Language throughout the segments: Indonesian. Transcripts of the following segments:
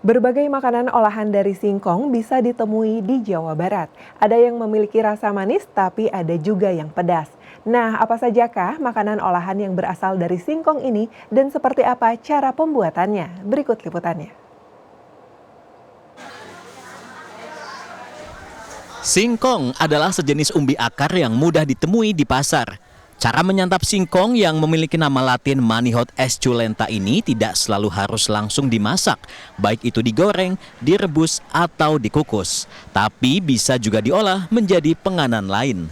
Berbagai makanan olahan dari singkong bisa ditemui di Jawa Barat. Ada yang memiliki rasa manis, tapi ada juga yang pedas. Nah, apa sajakah makanan olahan yang berasal dari singkong ini dan seperti apa cara pembuatannya? Berikut liputannya. Singkong adalah sejenis umbi akar yang mudah ditemui di pasar. Cara menyantap singkong yang memiliki nama latin Manihot esculenta ini tidak selalu harus langsung dimasak, baik itu digoreng, direbus, atau dikukus. Tapi bisa juga diolah menjadi penganan lain.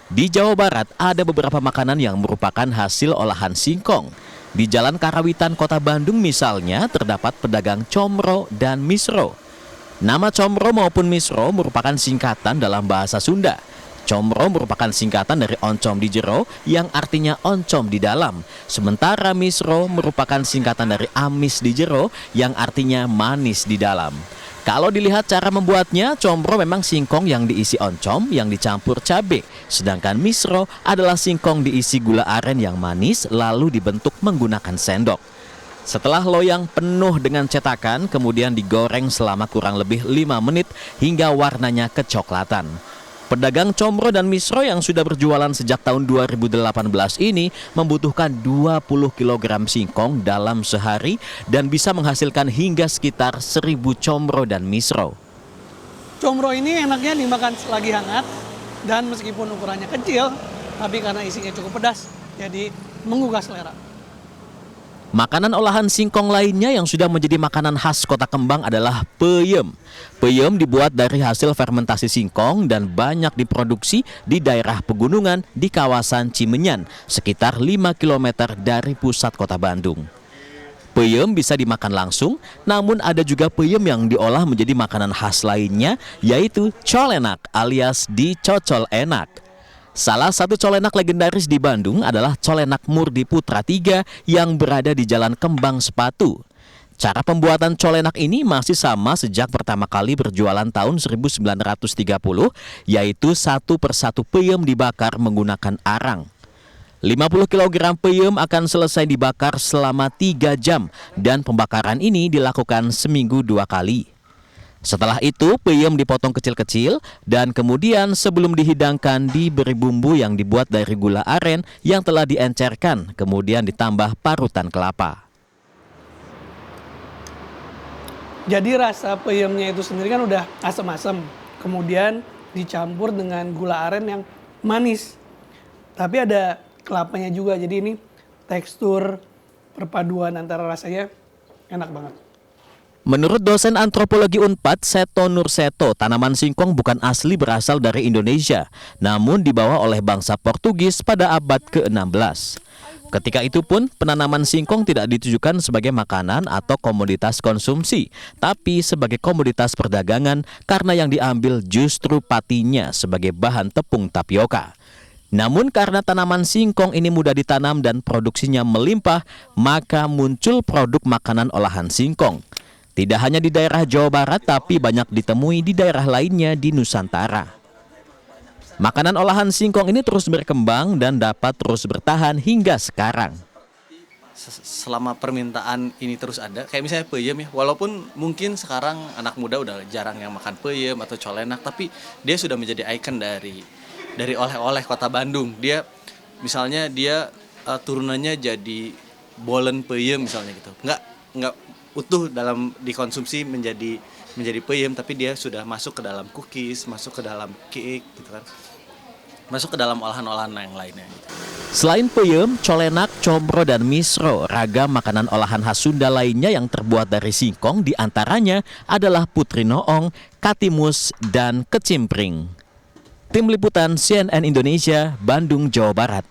Di Jawa Barat ada beberapa makanan yang merupakan hasil olahan singkong. Di Jalan Karawitan, Kota Bandung misalnya terdapat pedagang comro dan misro. Nama comro maupun misro merupakan singkatan dalam bahasa Sunda. Comro merupakan singkatan dari oncom di jero yang artinya oncom di dalam. Sementara misro merupakan singkatan dari amis di jero yang artinya manis di dalam. Kalau dilihat cara membuatnya, comro memang singkong yang diisi oncom yang dicampur cabai. Sedangkan misro adalah singkong diisi gula aren yang manis lalu dibentuk menggunakan sendok. Setelah loyang penuh dengan cetakan, kemudian digoreng selama kurang lebih 5 menit hingga warnanya kecoklatan. Pedagang comro dan misro yang sudah berjualan sejak tahun 2018 ini membutuhkan 20 kg singkong dalam sehari dan bisa menghasilkan hingga sekitar 1.000 comro dan misro. Comro ini enaknya dimakan selagi hangat dan meskipun ukurannya kecil, tapi karena isinya cukup pedas, jadi menggugah selera. Makanan olahan singkong lainnya yang sudah menjadi makanan khas Kota Kembang adalah peyem. Peyem dibuat dari hasil fermentasi singkong dan banyak diproduksi di daerah pegunungan di kawasan Cimenyan, sekitar 5 km dari pusat Kota Bandung. Peyem bisa dimakan langsung, namun ada juga peyem yang diolah menjadi makanan khas lainnya, yaitu colenak alias dicocol enak. Salah satu colenak legendaris di Bandung adalah colenak Murdi Putra 3 yang berada di Jalan Kembang Sepatu. Cara pembuatan colenak ini masih sama sejak pertama kali berjualan tahun 1930, yaitu satu persatu peyem dibakar menggunakan arang. 50 kg peyem akan selesai dibakar selama 3 jam dan pembakaran ini dilakukan seminggu 2 kali. Setelah itu, peyem dipotong kecil-kecil dan kemudian sebelum dihidangkan diberi bumbu yang dibuat dari gula aren yang telah diencerkan, kemudian ditambah parutan kelapa. Jadi rasa peyemnya itu sendiri kan udah asam-asam, kemudian dicampur dengan gula aren yang manis. Tapi ada kelapanya juga, jadi ini tekstur perpaduan antara rasanya enak banget. Menurut dosen antropologi Unpad, Seto Nurseto, tanaman singkong bukan asli berasal dari Indonesia, namun dibawa oleh bangsa Portugis pada abad ke-16. Ketika itu pun, penanaman singkong tidak ditujukan sebagai makanan atau komoditas konsumsi, tapi sebagai komoditas perdagangan karena yang diambil justru patinya sebagai bahan tepung tapioka. Namun karena tanaman singkong ini mudah ditanam dan produksinya melimpah, maka muncul produk makanan olahan singkong. Tidak hanya di daerah Jawa Barat, tapi banyak ditemui di daerah lainnya di Nusantara. Makanan olahan singkong ini terus berkembang dan dapat terus bertahan hingga sekarang. Selama permintaan ini terus ada, kayak misalnya peyem ya, walaupun mungkin sekarang anak muda udah jarang yang makan peyem atau colenak, tapi dia sudah menjadi ikon dari oleh-oleh Kota Bandung. Dia misalnya turunannya jadi bolen peyem misalnya gitu. Nggak utuh dalam dikonsumsi menjadi peyem, tapi dia sudah masuk ke dalam cookies, masuk ke dalam cake gitu kan. Masuk ke dalam olahan-olahan yang lainnya gitu. Selain peyem, colenak, comro, dan misro, ragam makanan olahan khas Sunda lainnya yang terbuat dari singkong diantaranya adalah putri noong, katimus, dan kecimpring. Tim Liputan CNN Indonesia, Bandung, Jawa Barat.